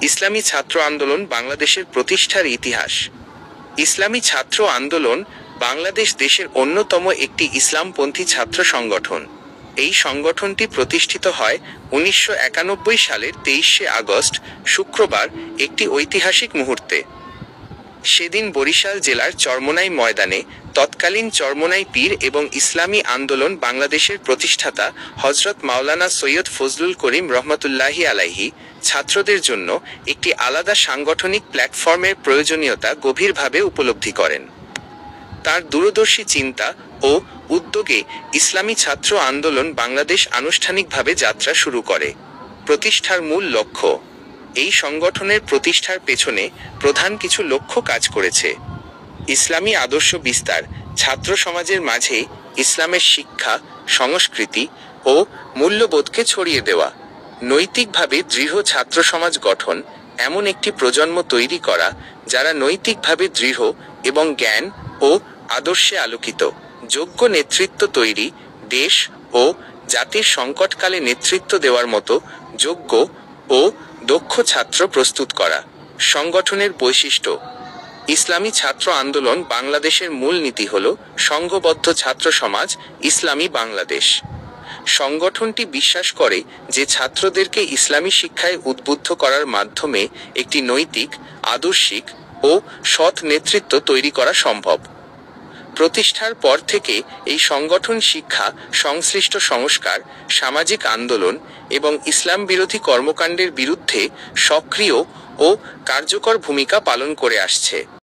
ইসলামী ছাত্র আন্দোলন বাংলাদেশের প্রতিষ্ঠার ইতিহাস। ইসলামী ছাত্র আন্দোলন বাংলাদেশ দেশের অন্যতম একটি ইসলামপন্থী ছাত্র সংগঠন। এই সংগঠনটি প্রতিষ্ঠিত হয় 1991 সালের 23শে আগস্ট, শুক্রবার, একটি ঐতিহাসিক মুহূর্তে। সেদিন বরিশাল জেলার চরমোনাই ময়দানে তৎকালীন চরমোনাই পীর এবং ইসলামী আন্দোলন বাংলাদেশের প্রতিষ্ঠাতা হযরত মাওলানা সৈয়দ ফজলুল করিম রহমতুল্লাহি আলাইহি ছাত্রদের জন্য একটি আলাদা সাংগঠনিক প্ল্যাটফর্মের প্রয়োজনীয়তা গভীরভাবে উপলব্ধি করেন। তার দূরদর্শী চিন্তা ও উদ্যোগে ইসলামী ছাত্র আন্দোলন বাংলাদেশ আনুষ্ঠানিকভাবে যাত্রা শুরু করে। প্রতিষ্ঠার মূল লক্ষ্য। এই সংগঠনের প্রতিষ্ঠার পেছনে প্রধান কিছু লক্ষ্য কাজ করেছে। ইসলামী আদর্শ বিস্তার, ছাত্র সমাজের মাঝে ইসলামের শিক্ষা, সংস্কৃতি ও মূল্যবোধকে ছড়িয়ে দেওয়া। নৈতিকভাবে দৃঢ় ছাত্র সমাজ গঠন, এমন একটি প্রজন্ম তৈরি করা যারা নৈতিকভাবে দৃঢ় এবং জ্ঞান ও আদর্শে আলোকিত। যোগ্য নেতৃত্ব তৈরি, দেশ ও জাতির সংকটকালে নেতৃত্ব দেওয়ার মতো যোগ্য ও দক্ষ ছাত্র প্রস্তুত করা। সংগঠনের বৈশিষ্ট্য। ইসলামী ছাত্র আন্দোলন বাংলাদেশের মূল নীতি হল সংঘবদ্ধ ছাত্র সমাজ, ইসলামী বাংলাদেশ। সংগঠনটি বিশ্বাস করে যে ছাত্রদেরকে ইসলামী শিক্ষায় উদ্বুদ্ধ করার মাধ্যমে একটি নৈতিক, আদর্শিক ও সৎ নেতৃত্ব তৈরি করা সম্ভব। প্রতিষ্ঠার পর থেকে এই সংগঠন শিক্ষা, সংশ্লিষ্ট সংস্কার, সামাজিক আন্দোলন এবং ইসলাম বিরোধী কর্মকাণ্ডের বিরুদ্ধে সক্রিয় ও কার্যকর ভূমিকা পালন করে আসছে।